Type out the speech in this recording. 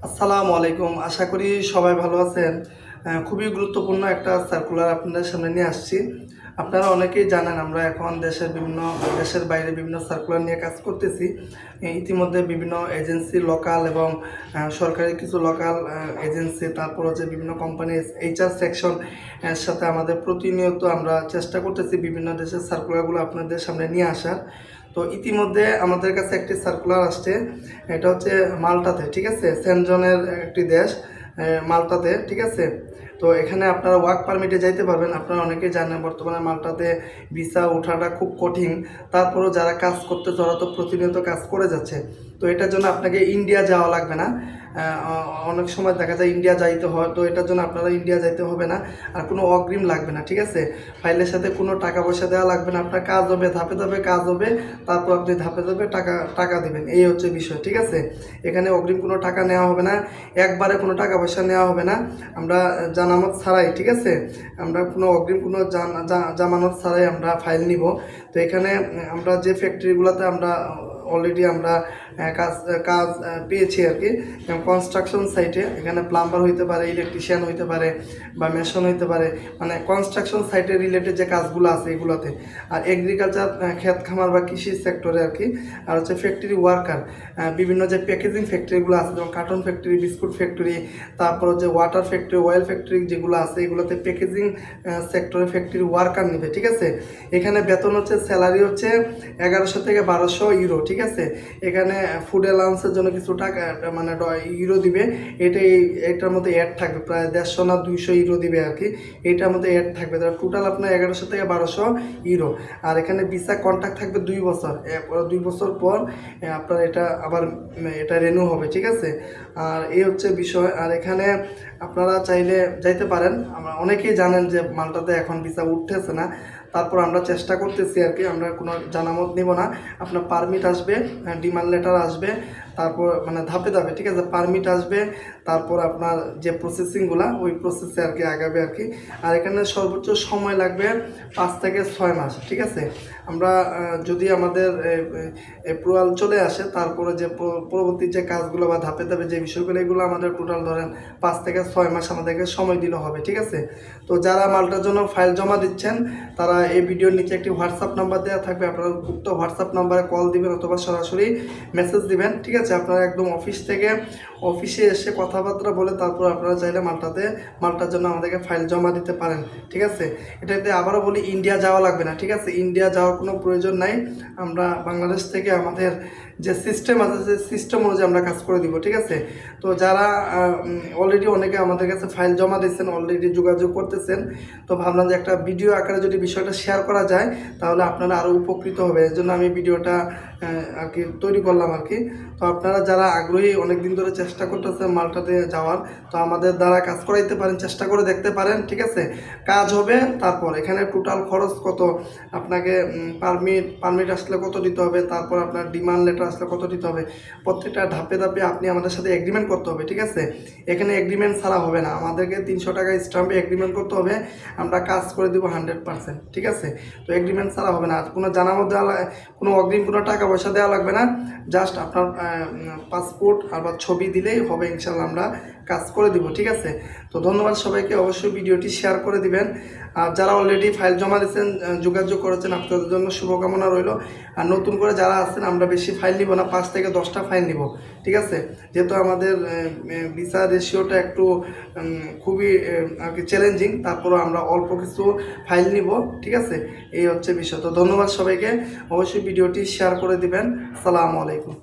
আসসালামু আলাইকুম। আশা করি সবাই ভালো আছেন। খুবই গুরুত্বপূর্ণ একটা সার্কুলার আপনাদের সামনে নিয়ে আসছি। আপনারা অনেকেই জানেন আমরা এখন দেশের বাইরে বিভিন্ন সার্কুলার নিয়ে কাজ করতেছি। ইতিমধ্যে বিভিন্ন এজেন্সি লোকাল এবং সরকারি কিছু লোকাল এজেন্সি, তারপর হচ্ছে বিভিন্ন কোম্পানি HR সেকশন এর সাথে আমাদের প্রতিনিয়ত আমরা চেষ্টা করতেছি বিভিন্ন দেশের সার্কুলারগুলো আপনাদের সামনে নিয়ে আসার। তো ইতিমধ্যে আমাদের কাছে একটি সার্কুলার আসছে, এটা হচ্ছে মাল্টাতে, ঠিক আছে, সেনজনের একটি দেশ, মাল্টাতে, ঠিক আছে। তো এখানে আপনারা ওয়ার্ক পারমিটে যাইতে পারবেন। আপনারা অনেকেই জানেন বর্তমানে মাল্টাতে ভিসা ওঠাটা খুব কঠিন। তারপরেও যারা কাজ করতে তারা তো প্রতিনিয়ত কাজ করে যাচ্ছে। তো এটার জন্য আপনাকে ইন্ডিয়া যাওয়া লাগবে না। অনেক সময় দেখা যায় ইন্ডিয়া যাইতে হয়, তো এটার জন্য আপনারা ইন্ডিয়া যাইতে হবে না, আর কোনো অগ্রিম লাগবে না, ঠিক আছে। ফাইলের সাথে কোনো টাকা পয়সা দেওয়া লাগবে না। আপনার কাজ হবে, ধাপে ধাপে কাজ হবে, তারপর আপনি ধাপে ধাপে টাকা দেবেন, এই হচ্ছে বিষয়, ঠিক আছে। এখানে অগ্রিম কোনো টাকা নেওয়া হবে না, একবারে কোনো টাকা পয়সা নেওয়া হবে না। আমরা জামানত ছাড়াই, ঠিক আছে, আমরা কোনো অগ্রিম কোনো জামানত ছাড়াই আমরা ফাইল নিব। তো এখানে আমরা যে ফ্যাক্টরিগুলোতে আমরা অলরেডি আমরা কাজ কাজ পেয়েছি আর কি, কনস্ট্রাকশন সাইটে, এখানে প্লাম্বার হইতে পারে, ইলেকট্রিশিয়ান হইতে পারে, বা মেশন হইতে পারে, মানে কনস্ট্রাকশন সাইটে রিলেটেড যে কাজগুলো আছে এগুলোতে। আর এগ্রিকালচার, ক্ষেত খামার বা কৃষি সেক্টরে আর কি। আর হচ্ছে ফ্যাক্টরি ওয়ার্কার, বিভিন্ন যে প্যাকেজিং ফ্যাক্টরিগুলো আছে, যেমন কার্টন ফ্যাক্টরি, বিস্কুট ফ্যাক্টরি, তারপর যে ওয়াটার ফ্যাক্টরি, অয়েল ফ্যাক্টরি যেগুলো আছে, এগুলোতে প্যাকেজিং সেক্টরে ফ্যাক্টরি ওয়ার্কার নেবে, ঠিক আছে। এখানে বেতন হচ্ছে, স্যালারি হচ্ছে 1100 থেকে 1200 ইউরো, ঠিক আছে। এখানে ফুড অ্যালাউন্সের জন্য কিছু টাকা মানে ইউরো দিবে, এটার মধ্যে অ্যাড থাকবে, প্রায় 150 না 200 ইউরো দিবে আর কি, এটার মধ্যে অ্যাড থাকবে। তার টোটাল আপনার 1100 থেকে 1200 ইউরো। আর এখানে ভিসা কন্ট্রাক্ট থাকবে 2 বছর, 2 বছর পর আপনার এটা রেনিউ হবে, ঠিক আছে। আর এই হচ্ছে বিষয়। আর এখানে আপনারা চাইলে যাইতে পারেন। আমরা অনেকেই জানেন যে মাল্টাতে এখন ভিসা উঠতেছে না, তারপর আমরা চেষ্টা করতেছি আর কি। আমরা কোনো জানামত নিব না, আপনার পারমিট আসবে, ডিমান্ড লেটার আসবে, তারপর মানে ধাপে ধাপে, ঠিক আছে, পারমিট আসবে, তারপর আপনার যে প্রসেসিংগুলো ওই প্রসেসে আর কি আগাবে আর কি। আর এখানে সর্বোচ্চ সময় লাগবে 5 থেকে 6 মাস, ঠিক আছে। আমরা যদি আমাদের অ্যাপ্রুভাল চলে আসে, তারপরে যে পরবর্তী যে কাজগুলো বা ধাপে ধাপে যে বিষয়গুলো, এগুলো আমাদের টোটাল ধরেন 5 থেকে 6 মাস আমাদেরকে সময় দিলে হবে, ঠিক আছে। তো যারা মাল্টার জন্য ফাইল জমা দিচ্ছেন, তারা এই ভিডিওর নিচে একটি হোয়াটসঅ্যাপ নাম্বার দেওয়া থাকবে, আপনারা উক্ত হোয়াটসঅ্যাপ নাম্বারে কল দিবেন অথবা সরাসরি মেসেজ দিবেন, ঠিক আছে। আপনারা একদম অফিসে এসে কথাবার্তা বলে তারপর আপনারা চাইলে মাল্টার জন্য আমাদেরকে ফাইল জমা দিতে পারেন, ঠিক আছে। এটাতে আবারও বলি, ইন্ডিয়া যাওয়া লাগবে না, ঠিক আছে। ইন্ডিয়া যাওয়ার কোনো প্রয়োজন নাই। আমরা বাংলাদেশ থেকে আমাদের যে সিস্টেম আছে, সেই সিস্টেম অনুযায়ী আমরা কাজ করে দিব, ঠিক আছে। তো যারা অলরেডি অনেকে আমাদের কাছে ফাইল জমা দিচ্ছেন, অলরেডি যোগাযোগ করতেছেন, তো ভাবলাম যে একটা ভিডিও আকারে যদি বিষয়টা শেয়ার করা যায়, তাহলে আপনারা আরও উপকৃত হবে। এর জন্য আমি ভিডিওটা আর কি তৈরি করলাম আর কি। তো আপনারা যারা আগ্রহী, অনেক দিন ধরে চেষ্টা করতেছেন মাল্টাতে যাওয়ার, তো আমাদের দ্বারা কাজ করাইতে পারেন, চেষ্টা করে দেখতে পারেন, ঠিক আছে। কাজ হবে, তারপর এখানে টোটাল খরচ কত, আপনাকে পারমিট আসলে কত দিতে হবে, তারপর আপনার ডিমান্ড লেটার আসলে কত দিতে হবে, প্রত্যেকটা ধাপে ধাপে আপনি আমাদের সাথে এগ্রিমেন্ট করতে হবে, ঠিক আছে। এখানে এগ্রিমেন্ট ছাড়া হবে না, আমাদেরকে 300 টাকা স্ট্যাম্পে এগ্রিমেন্ট করতে হবে, আমরা কাজ করে দেবো 100%, ঠিক আছে। তো এগ্রিমেন্ট ছাড়া হবে না, আর কোনো জানামত দেওয়া, কোনো অগ্রিম কোনো টাকা পয়সা দেওয়া লাগবে না। জাস্ট আপনার পাসপোর্ট আর বা ছবি দিলেই হবে, ইনশাল্লাহ আমরা কাজ করে দিব, ঠিক আছে। তো ধন্যবাদ সবাইকে, অবশ্যই ভিডিওটি শেয়ার করে দিবেন। আর যারা অলরেডি ফাইল জমা দিয়েছেন, যোগাযোগ করেছেন, আপনাদের জন্য শুভকামনা রইল। আর নতুন করে যারা আছেন, আমরা বেশি ফাইল নিব না, 5 থেকে 10টা ফাইল নিব, ঠিক আছে। যেহেতু আমাদের ভিসা রেশিওটা একটু খুবই আর কি চ্যালেঞ্জিং, তারপরও আমরা অল্প কিছু ফাইল নিব, ঠিক আছে। এই হচ্ছে বিষয়। তো ধন্যবাদ সবাইকে, অবশ্যই ভিডিওটি শেয়ার করে দিবেন। আসসালামু আলাইকুম।